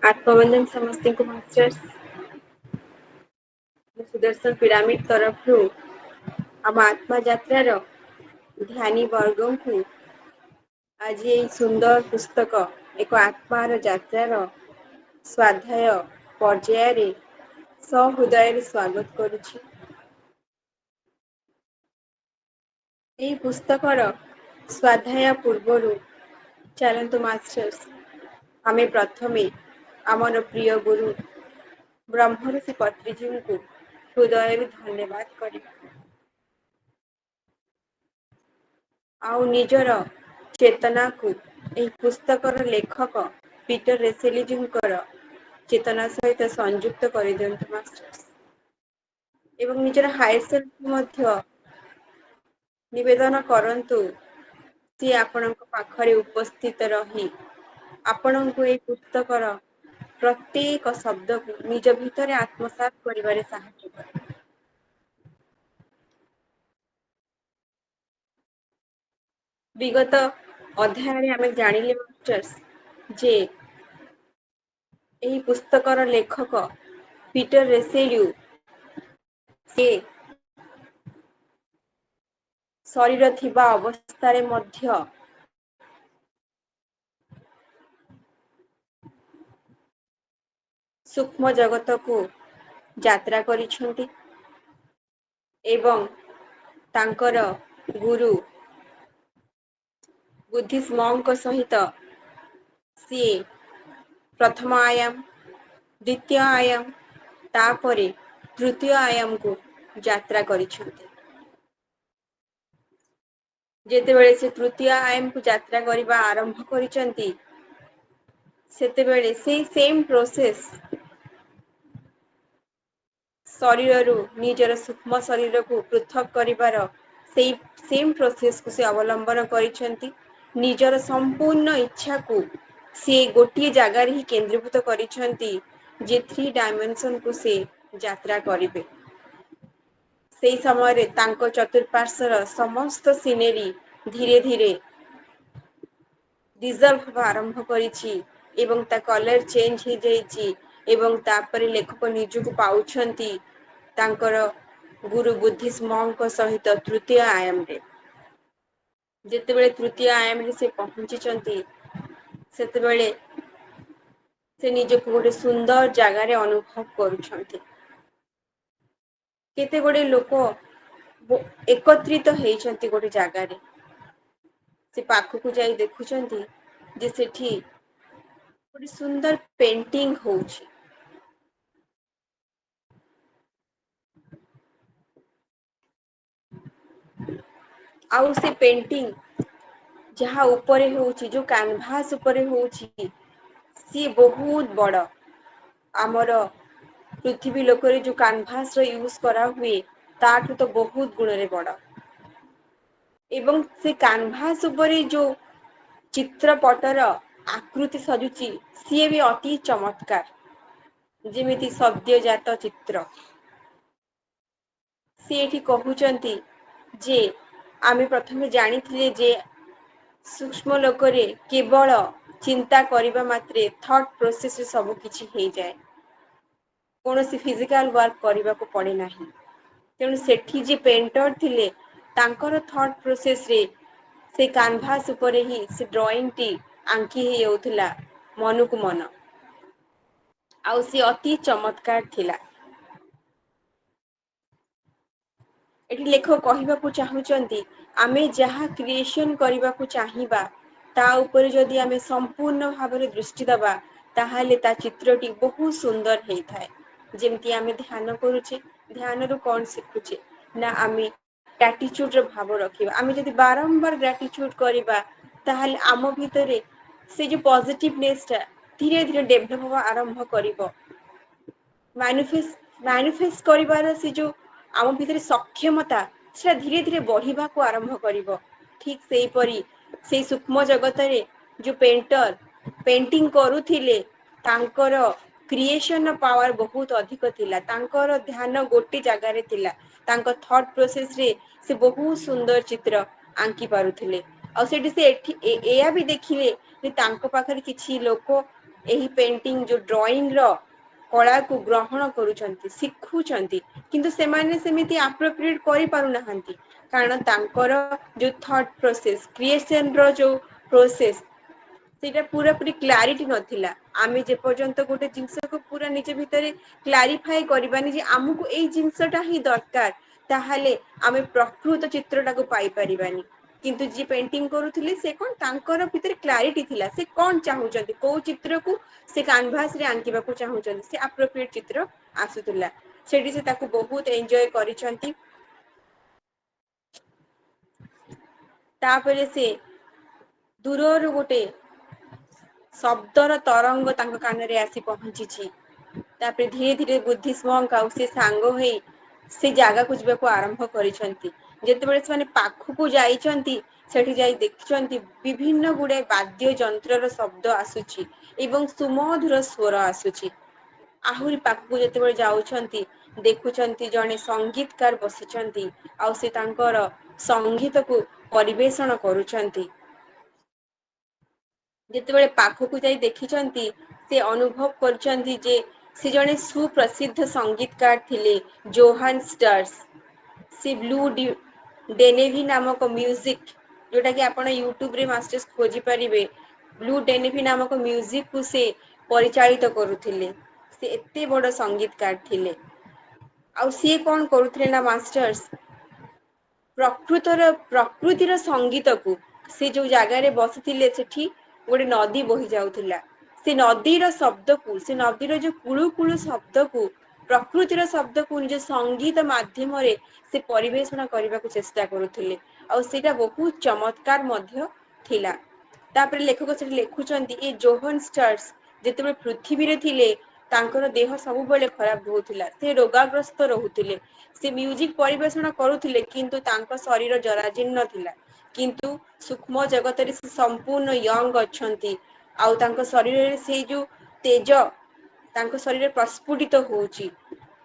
आत्मबंधन समस्ते को masters Sudarshan pyramid तरफ आम आत्मा यात्रार ध्यानी वर्ग को आज ये सुंदर पुस्तक एक आत्मार यात्रार स्वाध्याय पर्याय सहृदय स्वागत करुछि। यह पुस्तकर स्वाध्याय पूर्वर चलतु मास्टर्स आमे प्रथमे आमर प्रिय गुरु ब्रह्मऋषि पत्रिजी को हृदय धन्यवाद करिबा आउ निजर चेतना को यह पुस्तकर लेखक पीटर रेसेलीजींकर चेतना सहित संयुक्त कर दियंतु मास्टर्स एवं निजर हायर सेल्फ मध्य निवेदन करंतु सी आपणक पाखरे उपस्थित रही आपणको ए पुस्तकर प्रत्येक शब्द को निज भितर आत्मसात करिबारे सहायता करे। विगत अध्याय आमे जानिले मास्टर्स जे एही पुस्तकर लेखक पीटर रेसेल्यू से शरीर थिबा अवस्था मध्य सूक्ष्म जगत को यात्रा करिछंती एवं तांकर गुरु बुद्धिस्ट मॉन्क सहित सी प्रथम आयाम द्वितीय आयाम तापरे तृतीय आयाम को यात्रा करिछंती। जेतेबेले से तृतीय आयाम को यात्रा करिबा आरंभ करिछंती सेतेबेले से सेम प्रोसेस शरीर निजर सूक्ष्म शरीर को पृथक करिबार सेम प्रोसेस को से अवलंबन करिछंती। निजर संपूर्ण इच्छा को से गोटे जगार ही केंद्रीभूत करिछंती जे 3 डायमेंशन को से यात्रा करिबे। सेई समय रे तांको चतुर्पार्श्वर समस्त सिनेरी धीरे धीरे डिजल्व होगा आरंभ करिछि एवं ता कलर चेंज हो जाइछि एवं तापरे लेखक निजको पाउछंती तांकर गुरु बुद्धिस्ट मॉन्क सहित तृतीय आयाम रे जेतेबेले तृतीय आयाम रे से पहुंचीचंती सेतेबेले से निजको गोटे सुंदर जगार अनुभव करुछंती। केते गोटे लोक एकत्रित हेइछंती गोटे जगार से पाखकु जाई देखुछंती जे सेठी गोटे सुंदर पेंटिंग होउछि आउ से पेंटिंग जहाँ ऊपर होउछि जो कैनवास ऊपर होउछि सी बहुत बड़ आमर पृथ्वी लोकरे जो कैनवास रो यूज करा हुए ताठू तो बहुत गुण रे बड़ एवं से कैनवास ऊपर जो चित्रपटर आकृति सजुची सी भी अति चमत्कार जेमिति सद्यजात चित्र सी एठी कहउचंती जे आमे प्रथमे जानिथिले जे सूक्ष्म लोकरे केवल चिंता करिबा मात्रे थॉट प्रोसेस रे सब किछि हे जाय कोनोसी फिजिकल वर्क करिबा को पड़े नाही तेणु सेठी जे पेंटर थिले तांकर थॉट प्रोसेस रे से कैनवास ऊपर ही से ड्राइंग टी आंकी हे होउथिला मनुक मन आउ से अति चमत्कार थिला। एटी लेखक कहिबाकू चाहुचंती आमे जहा क्रिएशन करिबाकू चाहिबा ता ऊपर जदि आमे संपूर्ण भाबरे दृष्टि दबा ताहाले ता चित्रटी बहुत सुंदर हेइ थाए जेमति आमे ध्यान करूचे ध्यान रु कोन सिखुचे ना आमे ग्रैटिट्यूड रो भाव रखिबा आमे जदि बारंबार ग्रैटिट्यूड करिबा ताहाले आम भितरे से जो पॉजिटिवनेस ता धीरे धीरे डेवलप होबा आरंभ करिवो मैनिफेस्ट करिवार से जो आम भितरे सक्षमता से धीरे धीरे बढ़िबा को आरंभ करिवो ठीक सेही परी से सूक्ष्म जगत रे जो पेंटर पेंटिंग करूथिले तांकर क्रिएशन पावर बहुत अधिक थिला तांकर ध्यान गोटे जगह रे थिला तांकर थॉट प्रोसेस रे से बहुत सुंदर चित्र आंकी पारुथिले और सेठी से एया भी देखिले जे तांको पाखरे किछि लोक ଏହି ପେଣ୍ଟିଂ जो ड्राइंग ର कला को ग्रहण करूछंती शिखुछंती किंतु सेमाने सेमिति अप्रोप्रिएट करि पारु नाहंती कारण तांकर जो थॉट प्रोसेस क्रिएशन रो जो प्रोसेस सेटा पूरा पूरी क्लैरिटी नथिला आमे जे पर्यंत गोटे जिंस को पूरा निजे भितरे क्लैरिफाई करबानी जे हमकु एई जिंसटा ही दरकार ताहाले आमे प्रकृत चित्रटा को पाई परिबानी किंतु जी पेंटिंग करूथिले से कोन तांकर भितरे क्लैरिटी थिला से कोन चाहुचंती को चित्र को से कैनवास रे आंकिबा को चाहुचंती से अप्रोप्रिएट चित्र आसुतुला सेठी से ताको बहुत एन्जॉय करिसंती तापरे से दूरर गोटे शब्दर तरंग तांको कानरे आसी पहुंची तापर धीरे धीरे बुद्धिस्म का से सांग होई से जागा को जबा को आरंभ करिसंती जेते बेले से माने पाखु को जाईचंती सेठी जाई देखिचंती विभिन्न गुडे वाद्य यंत्रर शब्द आसुची एवं सुमधुर स्वर आसुची आहुरी पाखु जेते बेले जाउछंती देखुचंती जने संगीतकार बसिचंती आ से तांकर संगीत को परिवेषण करूचंती जेतेबेले पाखकु जाई देखिचंती से अनुभव करचंती जे से जने सुप्रसिद्ध संगीतकार थिले जोहान स्टार्स से ब्लू डेनेवी नामक म्यूजिक जोटा कि आपण यूट्यूब रे मास्टर्स खोजी परिबे ब्लू डेनेवी नामक म्यूजिक को से परिचालित करूथिले से एते बड़ संगीतकार थिले आ से कोन करूथिले ना मास्टर्स प्रकृतिर संगीत को से जो जगार बसिथिले सेठी गोटे नदी बही जाउथिला से नदीर शब्द को से नदीर जो कुळु कुळु शब्द को प्रकृतिर शब्द को निज संगीत माध्यम रे से परिवेषण करबा को चेष्टा करूथिले आ सेटा बहुत चमत्कार मध्य थिला तापर लेखक से लेखुचंती ए जोहन स्टार्स जेतेबे पृथ्वी रे थिले तांकर देह सब बेले खराब होउथिला से रोगाग्रस्त रहुथिले से म्यूजिक परिवेषण करूथिले किंतु तांकर शरीर जराजीर्ण थिला किंतु सूक्ष्म जगत रे से संपूर्ण यंग अछंती आउ तांकर शरीर रे से जो तेज तांकर शरीर प्रस्फुटित होउची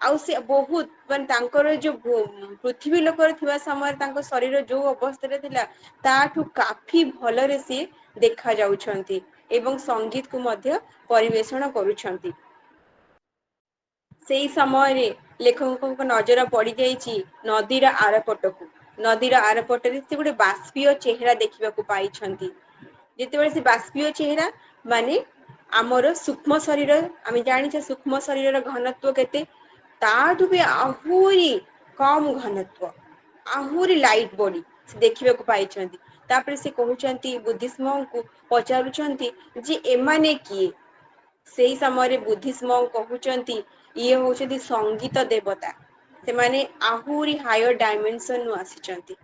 आउ से बहुत मान तांकर जो पृथ्वी लोकर थिबा समय तांकर शरीर जो अवस्था रे थिला ताठु काफी भल रे से देखा जाउछंती एवं संगीत को मध्य परिवेषण करूछंती सेई समय रे लेखकक नजर पड़ी जाइछि नदीर आरपटकु नदीर आरपटरे से गोटे बाष्पीय चेहरा देखा पाई जितेबाला से बाष्पीय चेहरा माने आमर सूक्ष्म शरीर आम जाने सूक्ष्म शरीर घनत्व केते ताठू भी आहुरी कम घनत्व आहुरी लाइट बॉडी से देखा पाई तापर से कहउचंती बुद्धिस्म को पचारुचंती जे एमाने किए सेही समय बुद्धिस्म कहउचंती ये होचंती संगीत देवता से माने आहुरी हायर डायमेंशन नु आसीचंती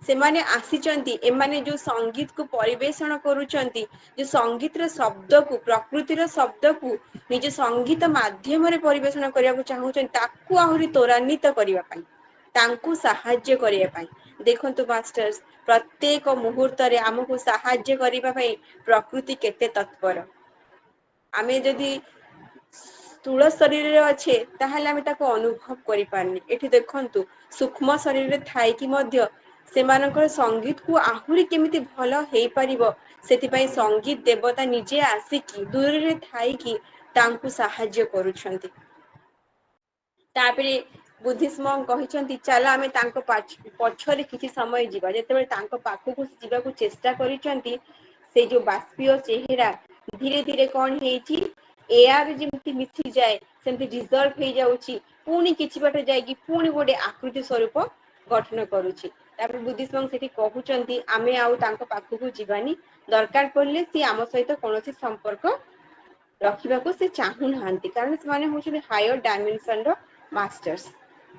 से माने आसीचंती एमाने जो संगीत को परिवेषण करूचंती जो संगीत रो शब्द को प्रकृति रो शब्द को निज संगीत माध्यम रे परिवेषण करिया को चाहउचंती ताकू आहुरी त्वरान्वित करिया पई तांकू सहाय्य करिया पई देखंतु मास्टर्स प्रत्येक मुहूर्त रे हमकु सहाय्य करिबा पई प्रकृति केते तत्पर आमे जदि स्थूल शरीर रे अच्छे ताहले आमे ताको अनुभव करि पारनी एठी देखंतु सूक्ष्म शरीर रे थाई कि मध्य सेमानकर संगीत को आहुरी केमिति भल हेई परिबो सेति संगीत देवता निजे आसिकी दूर रे थाई कि तांकु सहाय्य करूछंती तापरे बुद्धिस्म कहिसंती चला आमे तांको पछरे किछि समय जिबा जेतेबे तांको पाखकु जिबाकु चेष्टा करिसंती से जो बाष्पीय चेहरा धीरे धीरे कौन हेची एआर जेमती मिथि जाए सेमती डिजर्व हे जाउची पुनी किछि बाटे जायकी पुनी गोटे आकृति स्वरूप गठन करूची तापर बुद्धिस्म सेठी कहउचंती आमे आउ तांको पाखकु जिबानी दरकार पड़ले सी आम सहित कोनोसी संपर्क रखिबाकू से चाहू नांती कारण से माने होची हायर डायमेंशन रो मास्टर्स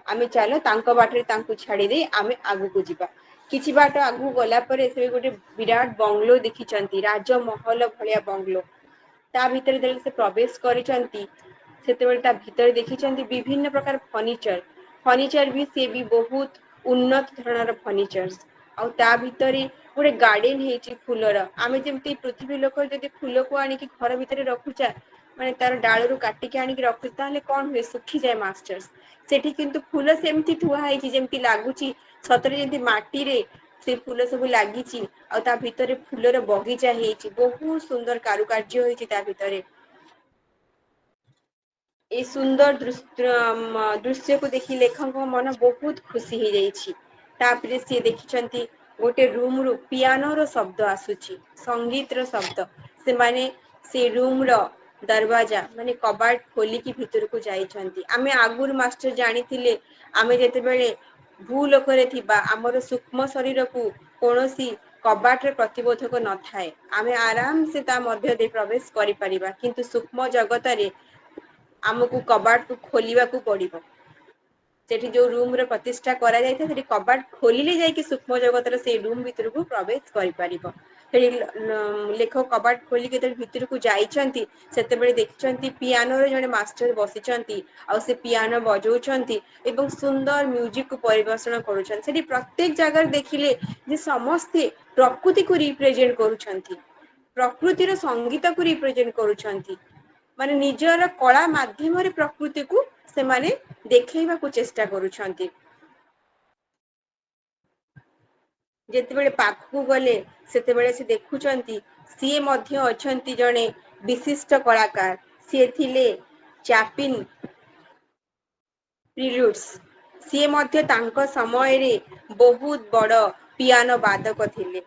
आमे चलो तांको बाटरे तांको छाडी दे आमे आगु को जिबा किछि बाट आगु गला परे से गोटे विराट बंगलो देखिचंती राजमहल भलिया बंगलो ता भीतर देले से प्रवेश करिचंती सेतेबेले ता भीतर देखिचंती विभिन्न प्रकार फर्नीचर भी से भी बहुत उन्नत धरणर फर्नीचर्स आ ता भीतरे गोटे गार्डन हेची फूलर आमे जेमती पृथ्वी लोक जदि फूल को आनी कि घर भीतर रखुचा माने तार डाळरू काटी के आनी कि रखु ताले कोन होय सुखी जाय मास्टर्स सेठी किंतु फूल सेमती थुआ हेची जेमती लागुची सतरे जेमती माटी रे से फूल सब लागिची आ ता भीतरे फूलर बगीचा हेची बहुत सुंदर कारुकार्य हेची ता भीतरे ए सुंदर दृश्य को देखि लेखक मन बहुत खुशी हो जाइछि। तापरे सी देखिछंती गोटे रूम रु पियानो रो शब्द आसुछि, संगीत रो शब्द। से माने से रूम रो दरवाजा माने कबाट खोलिकी भितर को जाइछंती। आमे आगुर मास्टर जानिथिले आमे जेतेबेले भूलोकरे थिबा हमर सूक्ष्म शरीर को कोनोसी कबाटे प्रतिबोधक नଥାଏ। आमे आराम से ता मध्य दे प्रवेश करि परिबा, किंतु सूक्ष्म जगत रे आमको कबाट को खोलिबा को पड़िबो। सेठी जो रूम रे प्रतिष्ठा करा जायते सेठी कबाट खोलिले जायकि सूक्ष्म जगत रे से रूम भितर को प्रवेश करि परिबो। सेठी लेखक कबाट खोली के भितर को जाइछंती, सेतेबेले देखिछंती पियानो रे जने मास्टर बसिछंती आ से पियानो बजौछंती एवं सुंदर म्यूजिक को परिवेषण करूछन। सेठी प्रत्येक जगह देखिले जे समस्ते प्रकृति को रिप्रेजेंट करूछंती, प्रकृतिर संगीत को रिप्रेजेंट करूछंती। माने निजर कला माध्यम रे प्रकृति को से माने देखैबा को चेष्टा करूछंती। जेतेबेले पाखु गले सेतेबेले से देखुछंती सिए मध्य अछंती जणे विशिष्ट कलाकार। सिए थिले चैपिन प्रिल्यूड्स। सिए मध्य तांको समय रे बहुत बड़ पियानो वादक थिले।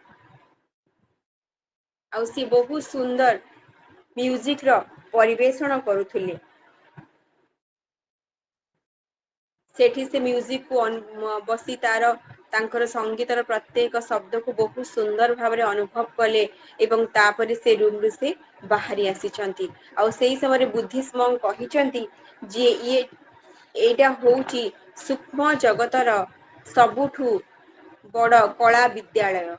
आ सी बहुत सुंदर म्यूजिक रो परिवेषण करुथिले। सेठी से म्यूजिक को बसी तार तांकर संगीतर प्रत्येक शब्द को बहुत सुंदर भाव अनुभव कले एवं तापरे से रूम रु से बाहरी आसीचंती। आ सेही समय बुद्धिस्ट मंक कहिचंती जे ये एटा होउची सूक्ष्म जगतर सबुठु बड़ कला विद्यालय।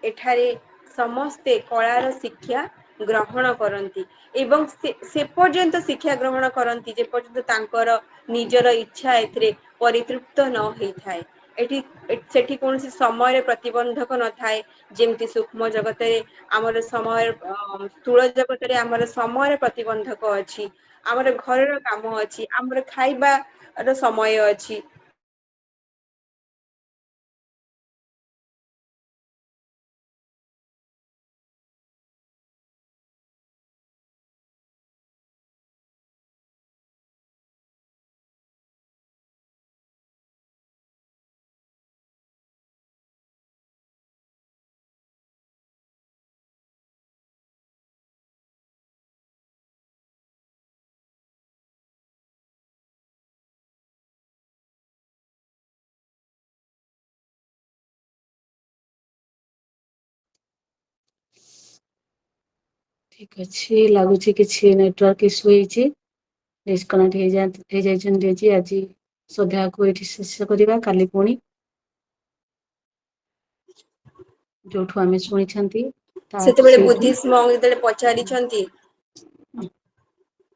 एठारे समस्ते कलार शिक्षा ग्रहण करती एवं से पर्यंत शिक्षा ग्रहण करती जे पर्यंत तांकर निजर इच्छा एथिरे परितृप्त न होइथाय। एठी सेठी कोनोसी समय प्रतिबंधक न थाए। जेमति सूक्ष्म जगत आमर समय स्थूल जगत आमर समय प्रतिबंधक अछि, आमर घर काम अछि, आमर खाइबा रो समय अछि। ठीक अच्छे लगुच कि नेटवर्क इश्यू होती डिस्कनेक्ट हो आज सन्ध्या को ये शेष करवा काली पुणी जोठू आम शुणी सेतेबेले बुद्धिस्ट मंक जेतेबेले पचारिछंती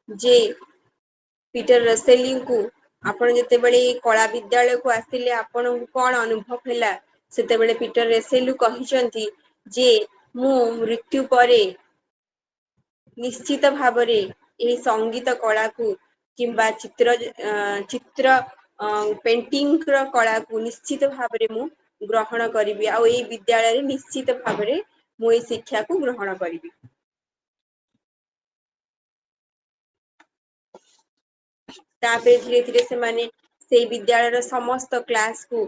जे पीटर रसेलिंग को आपण जेतेबेले कला विद्यालय को आसिले आपण कोन अनुभव हैला। सेतेबेले पीटर रेसेलु कहिचंती जे मु मृत्यु परे निश्चित भावरे एही संगीत कला को किंबा चित्र पेंटिंग र कला को निश्चित भावरे मु ग्रहण करिवि आ एई विद्यालय रे निश्चित भावरे मु एई शिक्षा को ग्रहण करिवि। तापरे धीरे धीरे से माने से विद्यालय समस्त क्लास को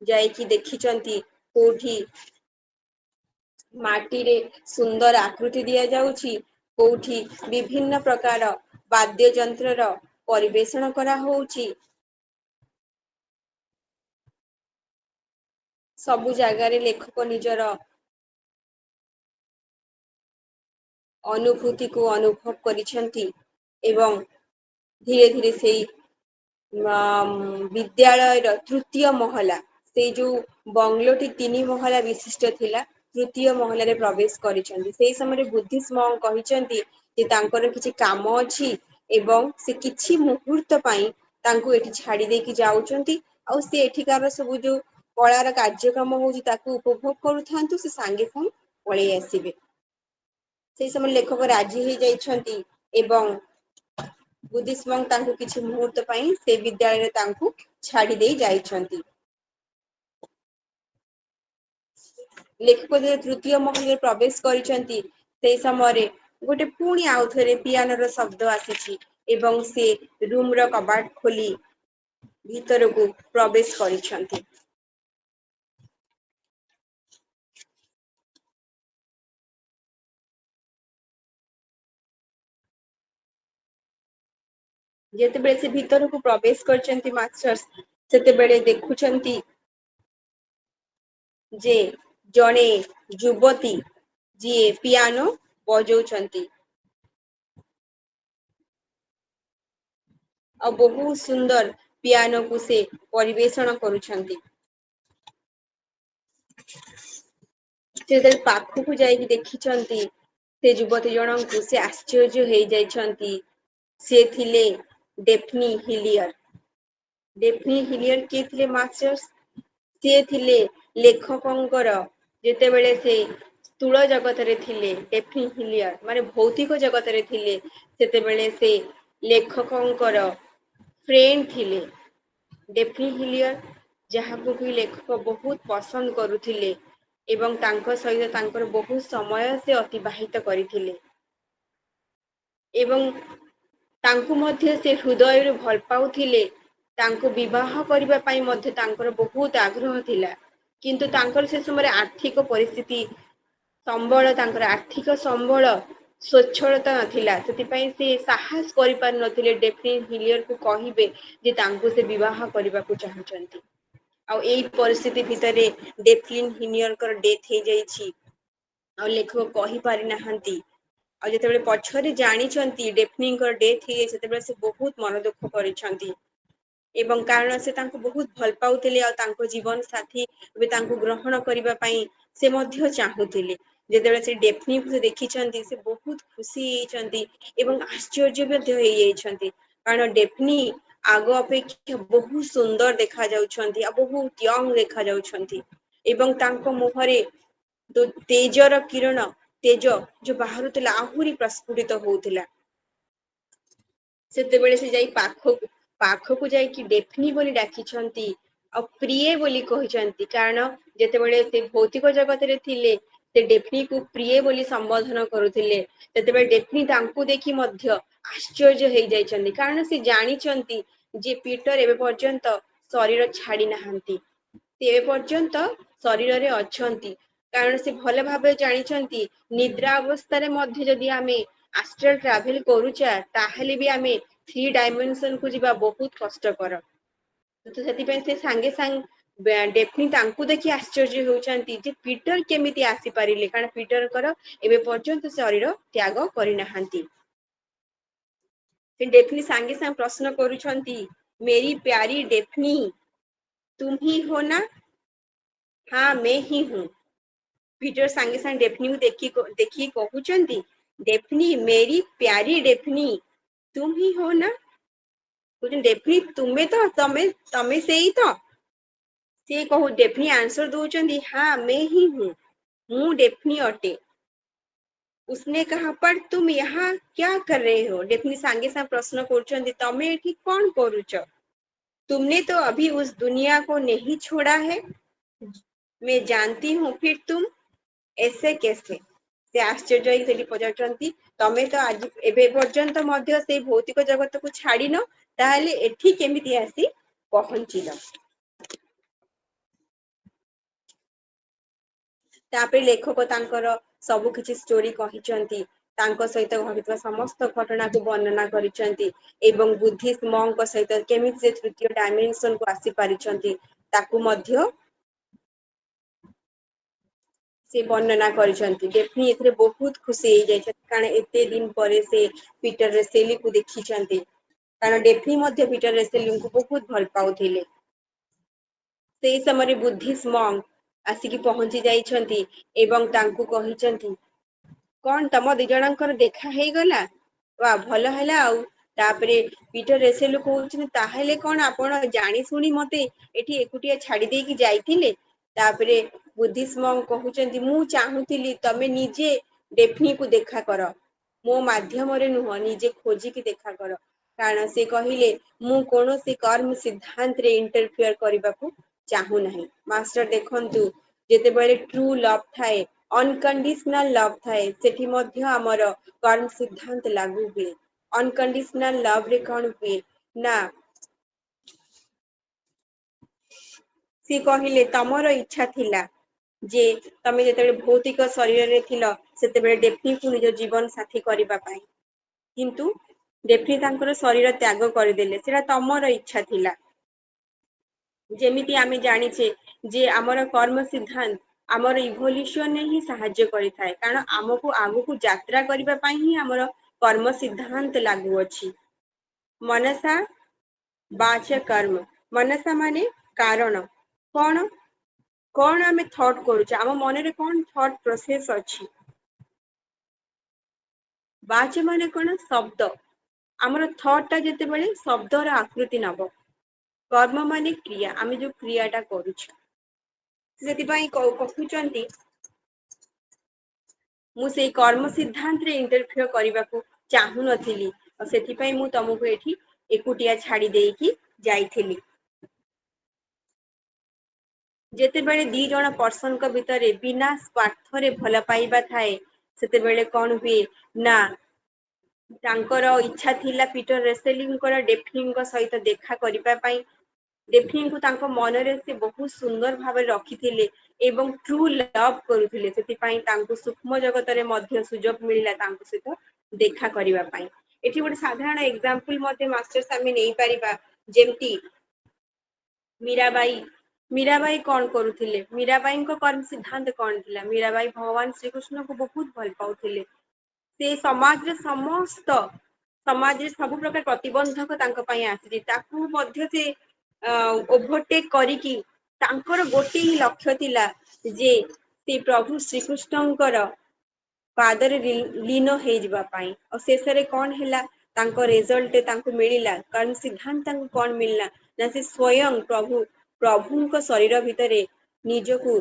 जाइकी देखिचंती कोठी माटी रे सुंदर आकृति दिया जाउची, कोठी विभिन्न प्रकार वाद्य यंत्र रो परिवेषण करा होउची। सबु जगार लेखक निजर अनुभूति को अनुभव करिसेंती एवं धीरे धीरे से विद्यालय तृतीय महला से जो बंगलोटी 3 महला विशिष्ट थिला तृतीय महला रे प्रवेश करिसेंती। सेही समय बुद्धिस्ट मंक कहिसेंती जे तांकर किछि काम अछि एवं से किछि मुहूर्त पई तांको एठी छाडी देकी जाउचंती आ से एठिकार सब जो कलार कार्यक्रम होउची ताकू उपभोग करूथांतु से सांगे संग पळेई आसीबे। सेही समय लेखक राजी हो जाइछंती एवं बुद्धिस्ट मंक तांको किछि मुहूर्त पई से विद्यालय रे तांको छाडी देई जाइछंती। लेखक जे तृतीय महल प्रवेश करिसेंती सेही समय गोटे पुणी आउ थरे पियानो रो शब्द आसीची ଏବଂ ସେ ରୁମ୍ର କବାଟ ଖୋଲି ଭିତରକୁ ପ୍ରବେଶ କରିଛନ୍ତି। ଯେତେବେଳେ ସେ ଭିତରକୁ ପ୍ରବେଶ କରିଛନ୍ତି ମାଷ୍ଟର୍ସ, ସେତେବେଳେ ଦେଖୁଛନ୍ତି ଯେ ଜଣେ ଯୁବତୀ ଯିଏ ପିଆନୋ ବଜଉଛନ୍ତି ଆଉ ବହୁତ ସୁନ୍ଦର ପିଆନୋକୁ ସେ ପରିବେଷଣ କରୁଛନ୍ତି। ସେ ଯେତେବେଳେ ପାଖକୁ ଯାଇକି ଦେଖିଛନ୍ତି ସେ ଯୁବତୀ ଜଣଙ୍କୁ, ସେ ଆଶ୍ଚର୍ଯ୍ୟ ହେଇଯାଇଛନ୍ତି। ସେ ଥିଲେ ଡେଫ୍ନି ହିଲିୟର। ଡେଫ୍ନି ହିଲିୟର କିଏ ଥିଲେ ମାଷ୍ଟର୍ସ? ସିଏ ଥିଲେ ଲେଖକଙ୍କର, ଯେତେବେଳେ ସେ ସ୍ଥୂଳ ଜଗତରେ ଥିଲେ, ଡେଫ୍ନି ହିଲିୟର ମାନେ ଭୌତିକ ଜଗତରେ ଥିଲେ, ସେତେବେଳେ ସେ ଲେଖକଙ୍କର ଫ୍ରେଣ୍ଡ ଥିଲେ। ଡେଫ୍ନି ହିଲିୟର, ଯାହାକୁ କି ଲେଖକ ବହୁତ ପସନ୍ଦ କରୁଥିଲେ ଏବଂ ତାଙ୍କ ସହିତ ତାଙ୍କର ବହୁତ ସମୟ ସେ ଅତିବାହିତ କରିଥିଲେ ଏବଂ ତାଙ୍କୁ ମଧ୍ୟ ସେ ହୃଦୟରୁ ଭଲ ପାଉଥିଲେ। ତାଙ୍କୁ ବିବାହ କରିବା ପାଇଁ ମଧ୍ୟ ତାଙ୍କର ବହୁତ ଆଗ୍ରହ ଥିଲା। କିନ୍ତୁ ତାଙ୍କର ସେ ସମୟରେ ଆର୍ଥିକ ପରିସ୍ଥିତି, ତାଙ୍କର ଆର୍ଥିକ ସମ୍ବଳ ସ୍ଵଚ୍ଛଳତା ନଥିଲା। ସେଥିପାଇଁ ସେ ସାହସ କରିପାରୁ ନଥିଲେ ଡେଫ୍ନି ହିଲିୟରକୁ କହିବେ ଯେ ତାଙ୍କୁ ସେ ବିବାହ କରିବାକୁ ଚାହୁଁଛନ୍ତି। ଆଉ ଏଇ ପରିସ୍ଥିତି ଭିତରେ ଡେଫଲିନ୍ ହିଲିୟରଙ୍କର ଡେଥ୍ ହେଇଯାଇଛି। ଆଉ ଲେଖକ କହିପାରି ନାହାନ୍ତି। ଆଉ ଯେତେବେଳେ ପଛରେ ଜାଣିଛନ୍ତି ଡେଫନିଙ୍କର ଡେଥ୍ ହେଇଯାଇଛି, ସେତେବେଳେ ସେ ବହୁତ ମନ ଦୁଃଖ କରିଛନ୍ତି। ଏବଂ କାରଣ ସେ ତାଙ୍କୁ ବହୁତ ଭଲ ପାଉଥିଲେ ଆଉ ତାଙ୍କ ଜୀବନ ସାଥୀ ଏବେ ତାଙ୍କୁ ଗ୍ରହଣ କରିବା ପାଇଁ ସେ ମଧ୍ୟ ଚାହୁଁଥିଲେ। ଯେତେବେଳେ ସେ ଡେଫନିକୁ ସେ ଦେଖିଛନ୍ତି, ସେ ବହୁତ ଖୁସି ହେଇଛନ୍ତି ଏବଂ ଆଶ୍ଚର୍ଯ୍ୟ ମଧ୍ୟ ହେଇଯାଇଛନ୍ତି। କାରଣ ଡେଫନି ଆଗ ଅପେକ୍ଷା ବହୁତ ସୁନ୍ଦର ଦେଖା ଯାଉଛନ୍ତି ଆଉ ବହୁତ ୟଙ୍ଗ ଦେଖା ଯାଉଛନ୍ତି ଏବଂ ତାଙ୍କ ମୁହଁରେ ତେଜର କିରଣ, ତେଜ ଯୋଉ ବାହାରୁଥିଲା ଆହୁରି ପ୍ରସ୍ଫୁଟିତ ହଉଥିଲା। ସେତେବେଳେ ସେ ଯାଇ ପାଖକୁ ଯାଇକି ଡେଫନି ବୋଲି ଡାକିଛନ୍ତି ଆଉ ପ୍ରିୟ ବୋଲି କହିଛନ୍ତି। କାରଣ ଯେତେବେଳେ ସେ ଭୌତିକ ଜଗତରେ ଥିଲେ, ସେ ଡେଫନିକୁ ପ୍ରିୟ ବୋଲି ସମ୍ବୋଧନ କରୁଥିଲେ। ସେତେବେଳେ ଡେଫନି ତାଙ୍କୁ ଦେଖି ମଧ୍ୟ ଆଶ୍ଚର୍ଯ୍ୟ ହେଇଯାଇଛନ୍ତି, କାରଣ ସେ ଜାଣିଛନ୍ତି ଯେ ପିଟର ଏବେ ପର୍ଯ୍ୟନ୍ତ ଶରୀର ଛାଡି ନାହାନ୍ତି। ସେ ଏବେ ପର୍ଯ୍ୟନ୍ତ ଶରୀରରେ ଅଛନ୍ତି। କାରଣ ସେ ଭଲ ଭାବରେ ଜାଣିଛନ୍ତି ନିଦ୍ରା ଅବସ୍ଥାରେ ମଧ୍ୟ ଯଦି ଆମେ ଆଷ୍ଟ୍ରାଲ ଟ୍ରାଭେଲ କରୁଛେ, ତାହେଲେ ବି ଆମେ 3 ଡାଇମେନସନକୁ ଯିବା ବହୁତ କଷ୍ଟକର। ତ ସେଥିପାଇଁ ସେ ସାଙ୍ଗେ ସାଙ୍ଗେ ଡେଫନି ତାଙ୍କୁ ଦେଖି ଆଶ୍ଚର୍ଯ୍ୟ ହଉଛନ୍ତି ଯେ ପିଟର କେମିତି ଆସିପାରିଲେ, କାରଣ ପିଟରଙ୍କର ଏବେ ପର୍ଯ୍ୟନ୍ତ ଶରୀର ତ୍ୟାଗ କରିନାହାନ୍ତି। ସେ ଡେଫନି ସାଙ୍ଗେ ସାଙ୍ଗେ ପ୍ରଶ୍ନ କରୁଛନ୍ତି, ମେରି ପ୍ୟାରି ଡେଫନି ତୁମ ହି ହୋ ନା? ହଁ ମେ ହି ହୁଁ। ପିଟର ସାଙ୍ଗେ ସାଙ୍ଗେ ଡେଫନିକୁ ଦେଖି କହୁଛନ୍ତି, ଡେଫନି ମେରି ପ୍ୟାରି ଡେଫନି ତୁମ ହି ହୋ ନା? କହୁଛନ୍ତି ଡେଫନି ତୁମେ ତ, ତମେ ସେଇ ତ? ସେ ଡେଫନି ଆନ୍ସର ଦଉଛନ୍ତି, ହଁ ମେ ହି ହୁଁ, ମୁଁ ଡେଫନି ଅଟେ। उसने कहा पर तुम यहाँ क्या कर रहे हो? ଡେଫନି ସାଙ୍ଗେ ସାଙ୍ଗେ ପ୍ରଶ୍ନ କରୁଛନ୍ତି, ତମେ ଏଠି କଣ କରୁଛ? तुमने तो अभी उस दुनिया को नहीं छोड़ा है। मैं जानती हूँ फिर तुम ऐसे कैसे? ସେ ଆଶ୍ଚର୍ଯ୍ୟ ହେଇ ସେଠି ପଚାରୁଛନ୍ତି, ତମେ ତ ଆଜି ଏବେ ପର୍ଯ୍ୟନ୍ତ ମଧ୍ୟ ସେଇ ଭୌତିକ ଜଗତକୁ ଛାଡିନ, ତାହେଲେ ଏଠି କେମିତି ଆସି ପହଞ୍ଚିଲ? ତାପରେ ଲେଖକ ତାଙ୍କର ସବୁ କିଛି ଷ୍ଟୋରି କହିଛନ୍ତି। ତାଙ୍କ ସହିତ ଘଟିଥିବା ସମସ୍ତ ଘଟଣାକୁ ବର୍ଣ୍ଣନା କରିଛନ୍ତି ଏବଂ ବୁଦ୍ଧିଷ୍ଟ ମଙ୍କ ସହିତ କେମିତି ସେ ତୃତୀୟ ଡାଇମେନସନକୁ ଆସି ପାରିଛନ୍ତି ତାକୁ ମଧ୍ୟ ସେ ବର୍ଣ୍ଣନା କରିଛନ୍ତି। ଡେଫନି ଏଥିରେ ବହୁତ ଖୁସି ହେଇଯାଇଛନ୍ତି, କାରଣ ଏତେ ଦିନ ପରେ ସେ ପିଟର ସେଲିକୁ ଦେଖିଛନ୍ତି। କାରଣ ଡେଫନି ମଧ୍ୟ ପିଟର ସେଲିଙ୍କୁ ବହୁତ ଭଲ ପାଉଥିଲେ। ସେଇ ସମୟରେ ବୁଦ୍ଧିଷ୍ଟ ମଙ୍କ ଆସିକି ପହଞ୍ଚି ଯାଇଛନ୍ତି ଏବଂ ତାଙ୍କୁ କହିଛନ୍ତି, କଣ ତମ ଦି ଜଣଙ୍କର ଦେଖା ହେଇଗଲା? ବା ଭଲ ହେଲା ଆଉ। ତାପରେ ପିଟର ରେସେଲ କହୁଛନ୍ତି, ତାହେଲେ କଣ ଆପଣ ଜାଣି ଶୁଣି ମତେ ଏଠି ଏକୁଟିଆ ଛାଡି ଦେଇକି ଯାଇଥିଲେ? ତାପରେ ବୁଦ୍ଧିଷ୍ଟ ମଙ୍କ କହୁଛନ୍ତି, ମୁଁ ଚାହୁଁଥିଲି ତମେ ନିଜେ ଡେଫନିକୁ ଦେଖା କର, ମୋ ମାଧ୍ୟମରେ ନୁହଁ, ନିଜେ ଖୋଜିକି ଦେଖା କର। କାରଣ ସେ କହିଲେ, ମୁଁ କୌଣସି କର୍ମ ସିଦ୍ଧାନ୍ତରେ ଇଣ୍ଟରଫିୟର କରିବାକୁ ଚାହୁଁ ନାହିଁ। ମାଷ୍ଟର ଦେଖନ୍ତୁ, ଯେତେବେଳେ ଟ୍ରୁ ଲଭ ଥାଏ, ଅନକଣ୍ଡିସନାଲ ଲଭ ଥାଏ, ସେଠି ମଧ୍ୟ ଆମର କର୍ମ ସିଦ୍ଧାନ୍ତ ଲାଗୁ ହୁଏ। अनकंडीशनल लव रे कौन हुए ना सी कहले तमर इच्छा थिला जे तमे जेतेबेले भौतिक शरीर रे थिलो सेतेबेले डेफनी को निज जीवन साथी करबा पाई किंतु डेफनी तांकर शरीर त्याग करदेले सेटा तमर इच्छा थिला जेमिति आमे जानिछे जे आमर कर्म सिद्धांत आमर इवोल्यूशन ही सहाय्य करिथाय कारण आमको आगुको यात्रा करबा पाई ही आमर कर्म सिद्धांत लागू अछि मनसा बाच कर्म मनसा माने कारण कौन कौन आमे थॉट करूचे आम मन रे कौन थॉट प्रोसेस अछि बाच माने कौन शब्द आमर थॉट ता जेतेबेले शब्दर आकृति नब कर्म माने क्रिया आमे जो क्रियाटा करूछु सेति पई कहउचंती मु सेई कर्म सिद्धांत रे इंटरफियर करबाकू चाहू नथिली और सेति पई मु तमको एठी एकुटिया छाडी देकी जाईथिली जेतेबेले दी जण पर्सन को भितरे बिना स्वार्थरे भल पाइबा थाए सेतेबेले कौन हुए ना तांकर इच्छा थिला पीटर रेसेलिंगर डेफिंग सहित देखा करिबा पई डेफिंग को तांको मनरे से बहुत सुंदर भाबे रखिथिले एवं ट्रू लव करुथिले सेति पई तांको सूक्ष्म जगत रे मध्य सुजोग मिलिला तांको सहित देखा करिबा पई एठी गोटे साधारण एग्जांपल मते मास्टर सामने नै परिबा जेमती मीराबाई कौन करुथिले मीराबाई को कर्म सिद्धांत कौन थिला मीराबाई भगवान श्री कृष्ण को बहुत भल पाउथिले से समाज रे समस्त समाज रे सब प्रकार प्रतिबंधक तांको पई आसी ताकू मध्य से ओवरटेक करिकी तांकर गोटे ही लक्ष्य थिला जे से प्रभु श्री कृष्णଙ୍କର पादरे लीन हे जिबा पाई और शेषरे कौन हैला तांको रिजल्ट तांको मिलिला कर्म सिद्धांत तांको कौन मिलला ना से स्वयं प्रभुଙ୍କ शरीर भितरे निजକୁ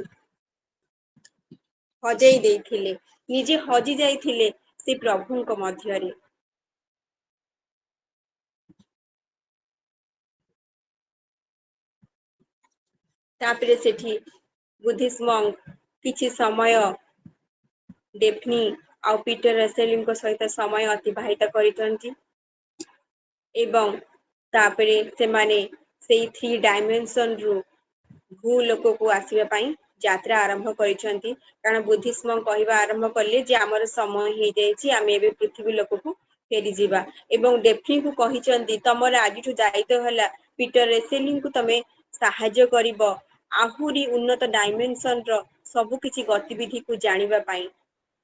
हजेई ଦେଇଥିଲେ ନିଜେ हजी ଯାଇଥିଲେ ସେ ପ୍ରଭୁଙ୍କ ମଧ୍ୟରେ तापरे सेठी बुद्धिस्ट मंक किछि समय डेफनी आ पीटर रेसेलिंग सहित समय अतिबाहित करितंती एवं तापरे सेमाने सेई 3 डायमेंशन रु भू लोक को आसीबा पई यात्रा आरंभ करिसंती कारण बुद्धिस्म कहबा आरंभ करले जे हमर समय हे जायछि आमे एबे पृथ्वी लोक को फेरी जिबा एवं डेफनी को कहिसंती तमर आजिठु दायित्व हला पीटर रेसेलिंग को तमे सहाय्य करिवो आहुरी उन्नत डायमेंशन रो सब किछि गतिविधि को जानिबा पई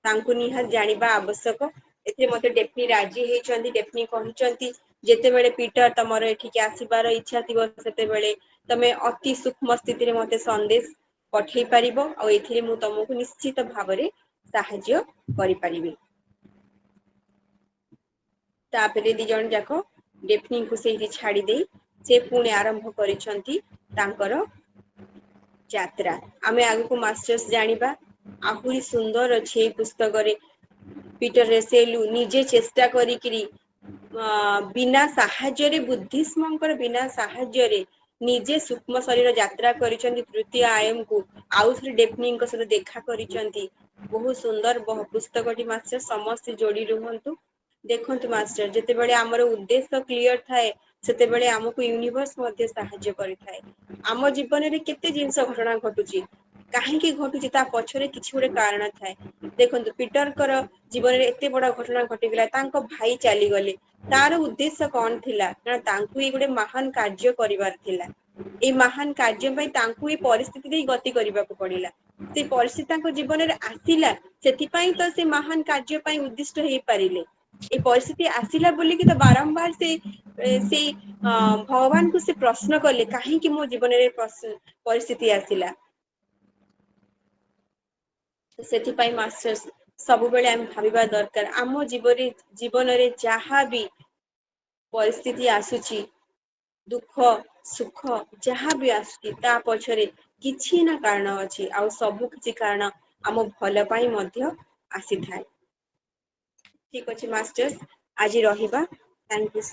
तांको निहार जानिबा आवश्यक एते मते डेफनी राजी हेचंती डेफनी कहिसंती जेतेबेले पीटर तमर एठिके आसीबार इच्छा थिबो सेतेबेले तमे अति सूक्ष्म स्थिति रे मते संदेश पठेई परिबो और एथिरे मु तमको निश्चित भाबरे सहाय्य करि परिबी तापरे दी जण जाको डेफनी को सेठी छाडी देई से पुणे आरंभ करिसंती तांकर यात्रा आमे आगु को मास्टर्स जानिबा आहुरी सुंदर अछि पुस्तक रे पीटर रेसेलु निजे चेष्टा करिकरी बिना साहाय्य रे बुद्धिस्मंकर बिना साहाय्य रे निजे सूक्ष्म शरीर यात्रा करिसंती तृतीय आयाम को आउथरे डेफनिंग सहित देखा करिसंती बहुत सुंदर पुस्तकटी मास्टर समस्त जोड़ी रुहंतु देखंतु मास्टर जेतेबेले हमर उद्देश्य क्लियर थाए सेतेबेले हमकु यूनिवर्स मध्ये सहाय्य करिथाए आम जीवन रे केते जिंस घटना घटुची काहेकि घटुची ता पछरे किछि गोटे कारण थाए देखंतु पीटर कर जीवन रे एते बडा घटना घटि गेला तांको भाई चली गले तार उद्देश्य कौन थिला ना तांकु ए गोटे महान कार्य करिवार थिला ए महान कार्य पई तांकु ए परिस्थिति दे गति करिबाकू पडिला से परिस्थिति तांको जीवन रे आसिला सेति पई तो से महान कार्य पई उद्दिष्ट हे पारिले ए परिस्थिति आसिला बोली कि तो बारंबार से भगवान को से प्रश्न कले काहे कि मो जीवन रे परिस्थिति आसिला सेति पई मास्टर्स सब बेले हम भाबिबा दरकार आम जीवन रे जहा भी परिस्थिति आसुची दुख सुख जहा भी आसुची ता पछरे किछि ना कारण अछि आ सब किछि कारण आम भल पाई मध्य आसी थाए ठीक अछि मास्टर्स आज रहिबा थैंक यू।